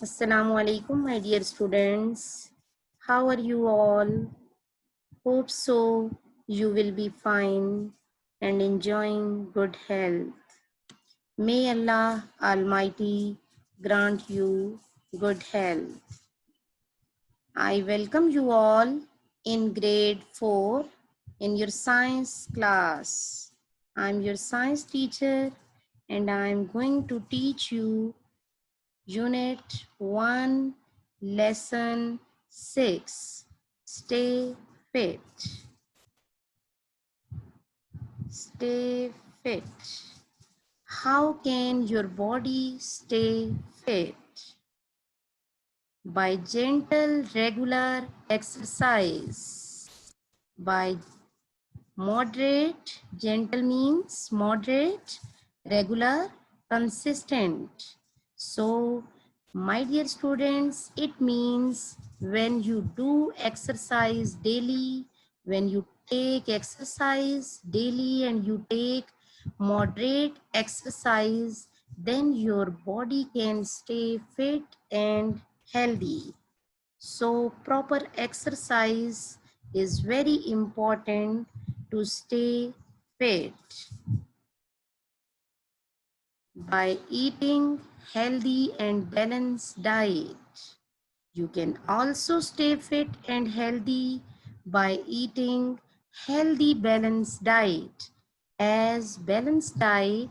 Assalamu alaikum, my dear students. How are you all? Hope so. You will be fine and enjoying good health. May Allah Almighty grant you good health. I welcome you all in grade 4 in your science class. I'm your science teacher and I'm going to teach you Unit 1, Lesson 6. Stay fit. Stay fit. How can your body stay fit? By gentle, regular exercise. By moderate, gentle means moderate, regular, consistent. So, my dear students, it means when you do exercise daily, when you take exercise daily and you take moderate exercise, then your body can stay fit and healthy. So proper exercise is very important to stay fit. By eating healthy and balanced diet, you can also stay fit and healthy by eating healthy balanced diet, as balanced diet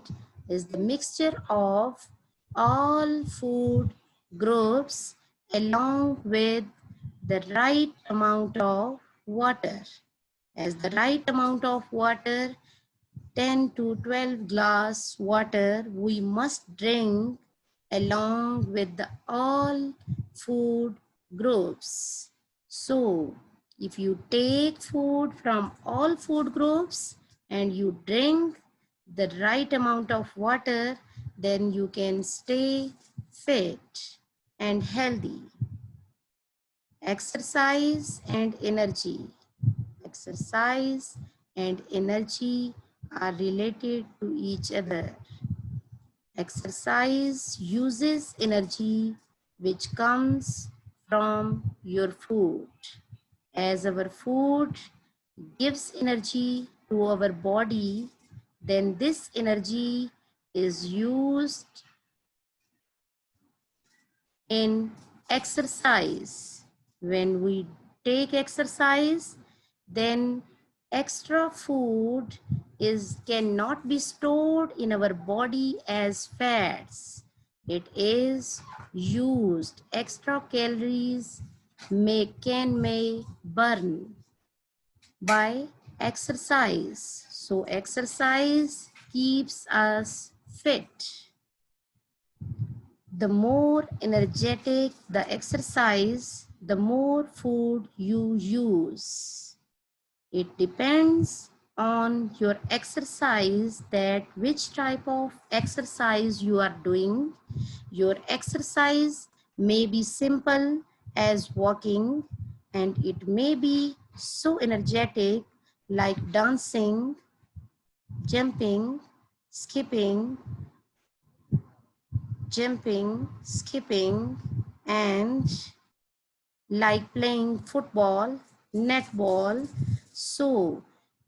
is the mixture of all food groups along with the right amount of water. As the right amount of water, 10 to 12 glass water we must drink along with the all food groups. So if you take food from all food groups and you drink the right amount of water, then you can stay fit and healthy. Exercise and energy. Exercise and energy are related to each other. Exercise uses energy which comes from your food. As our food gives energy to our body, then this energy is used in exercise. When we take exercise, then extra food cannot be stored in our body as fats. It is used. Extra calories may burn by exercise. So exercise keeps us fit. The more energetic the exercise, the more food you use. It depends on your exercise, that which type of exercise you are doing. Your exercise may be simple as walking, and it may be so energetic like dancing, jumping, skipping, skipping, and like playing football, netball. So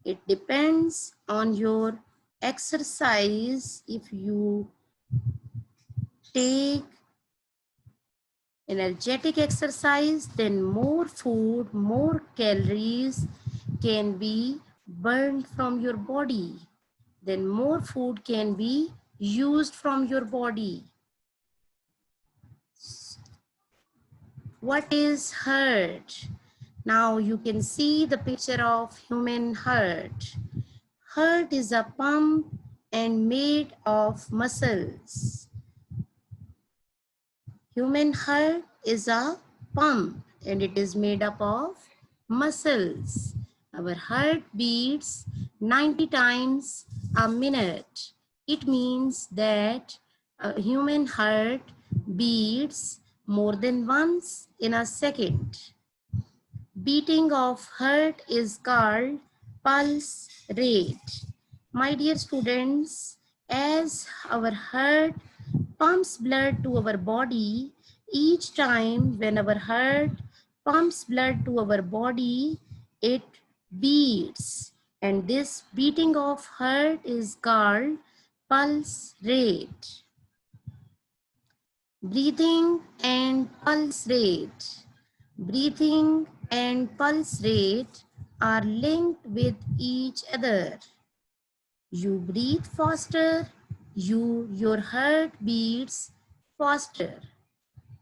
it depends on your exercise. If you take energetic exercise, then more food, more calories can be burned from your body. Then more food can be used from your body. What is heart? Now you can see the picture of human heart. Heart is a pump and made of muscles. Human heart is a pump and it is made up of muscles. Our heart beats 90 times a minute. It means that a human heart beats more than once in a second. Beating of heart is called pulse rate. My dear students, as our heart pumps blood to our body, Each time when our heart pumps blood to our body, it beats. And this beating of heart is called pulse rate. Breathing and pulse rate. Breathing and pulse rate are linked with each other. You breathe faster, your heart beats faster.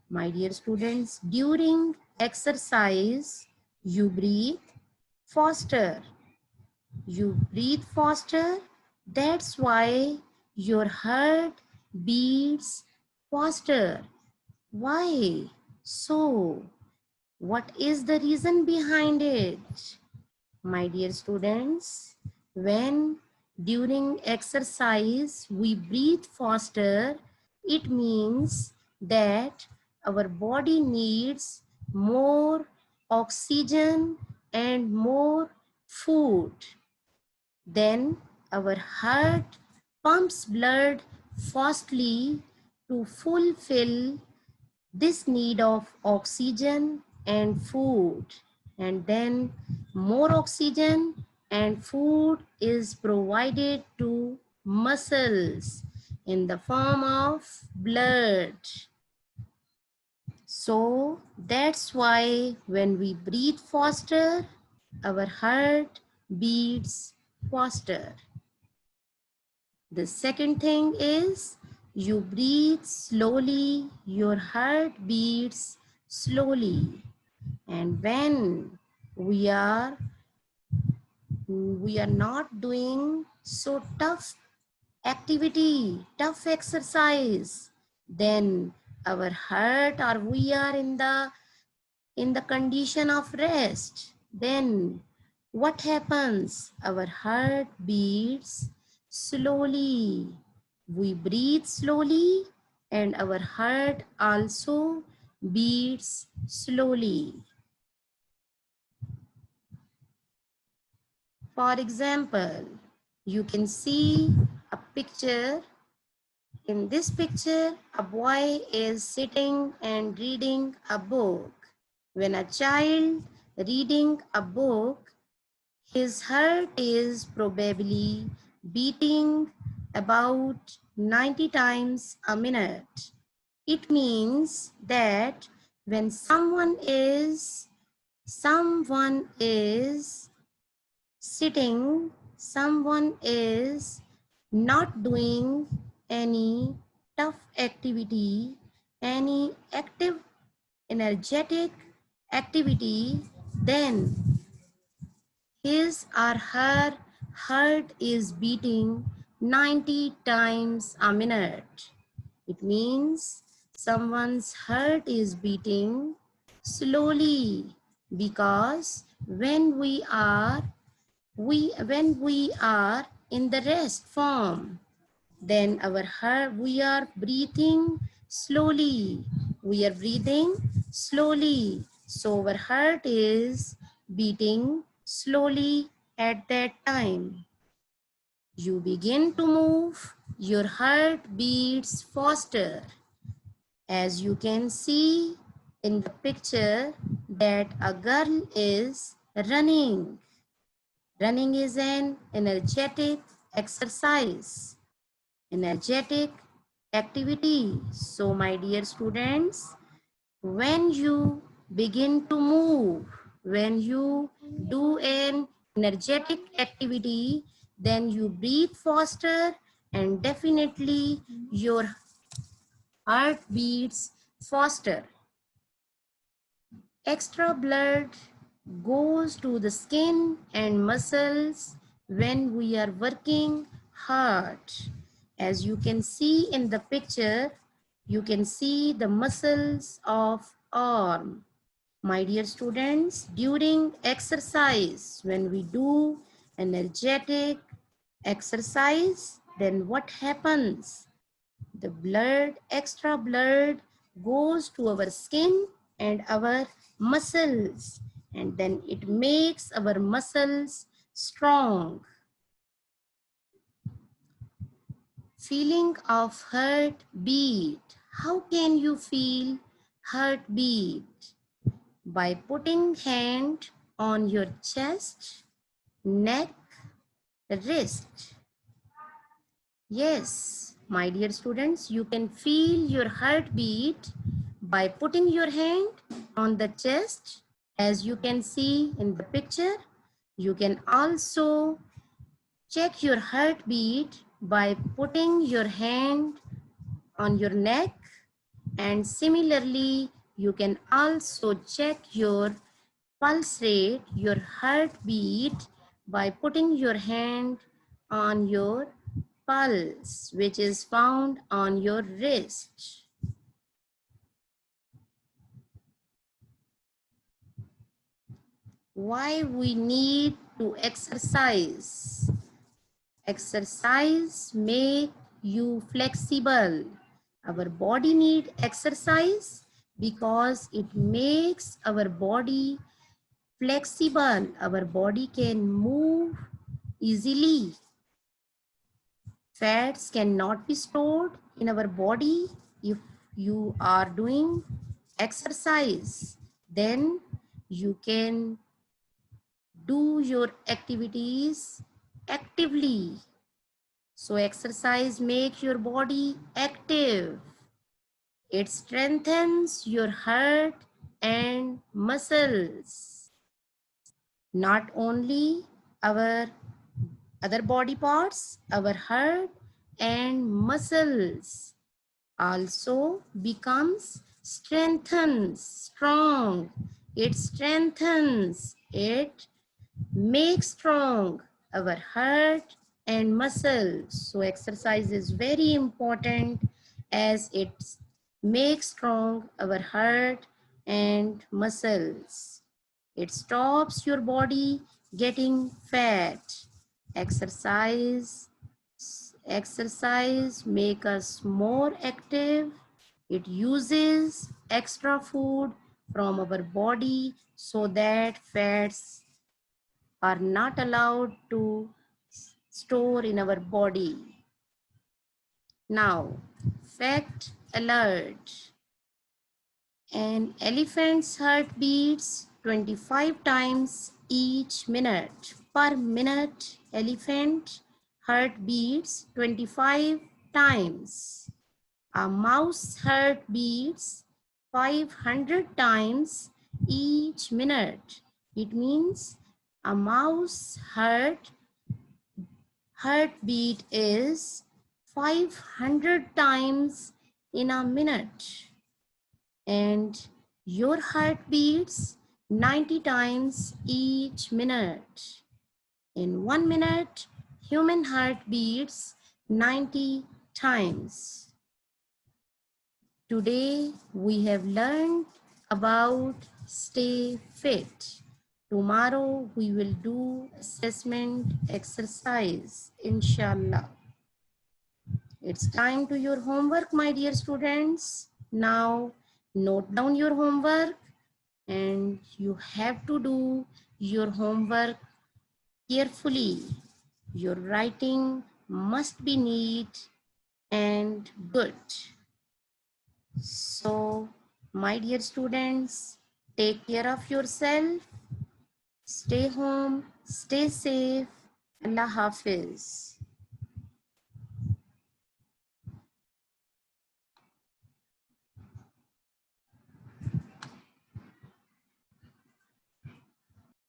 My dear students, during exercise, you breathe faster. You breathe faster. That's why your heart beats faster. Why? So, what is the reason behind it? My dear students, when during exercise we breathe faster, it means that our body needs more oxygen and more food. Then our heart pumps blood fastly to fulfill this need of oxygen and food, and then more oxygen and food is provided to muscles in the form of blood. So that's why when we breathe faster, our heart beats faster. The second thing is you breathe slowly, your heart beats slowly. And when we are not doing so tough activity, tough exercise, then our heart or we are in the condition of rest, then what happens? Our heart beats slowly. We breathe slowly and our heart also beats slowly. For example, you can see a picture. In this picture, a boy is sitting and reading a book. When a child reading a book, his heart is probably beating about 90 times a minute. It means that when someone is sitting, someone is not doing any tough activity, any active, energetic activity, then his or her heart is beating 90 times a minute. It means someone's heart is beating slowly because when we are in the rest form, then our heart, we are breathing slowly. We are breathing slowly. So our heart is beating slowly at that time. You begin to move, your heart beats faster. As you can see in the picture that a girl is running. Running is an energetic exercise, energetic activity. So my dear students, when you begin to move, when you do an energetic activity, then you breathe faster and definitely your heart beats faster. Extra blood goes to the skin and muscles when we are working hard. As you can see in the picture, you can see the muscles of arm. My dear students, during exercise, when we do energetic exercise, then what happens? The blood, extra blood goes to our skin and our muscles, and then it makes our muscles strong. Feeling of heart beat. How can you feel heartbeat by putting hand on your chest, neck, wrist. Yes, my dear students, you can feel your heartbeat by putting your hand on the chest. As you can see in the picture, you can also check your heartbeat by putting your hand on your neck, and similarly you can also check your pulse rate, your heartbeat, by putting your hand on your pulse, which is found on your wrist. Why we need to exercise? Exercise make you flexible. Our body need exercise because it makes our body flexible. Our body can move easily. Fats cannot be stored in our body if you are doing exercise. Then you can do your activities actively. So exercise makes your body active. It strengthens your heart and muscles. Not only our other body parts, our heart and muscles also becomes strong. It strengthens, it makes strong our heart and muscles. So exercise is very important as it makes strong our heart and muscles. It stops your body getting fat. Exercise, exercise make us more active. It uses extra food from our body so that fats are not allowed to store in our body. Now, fact alert. An elephant's heart beats 25 times each minute. Per minute, elephant heart beats 25 times. A mouse heart beats 500 times each minute. It means a mouse heartbeat is 500 times in a minute, and your heart beats 90 times each minute. In 1 minute, human heart beats 90 times. Today we have learned about stay fit. Tomorrow we will do assessment exercise, inshallah. It's time to your homework, my dear students. Now note down your homework, and you have to do your homework carefully. Your writing must be neat and good. So, my dear students, take care of yourself. Stay home, stay safe. Allah Hafiz.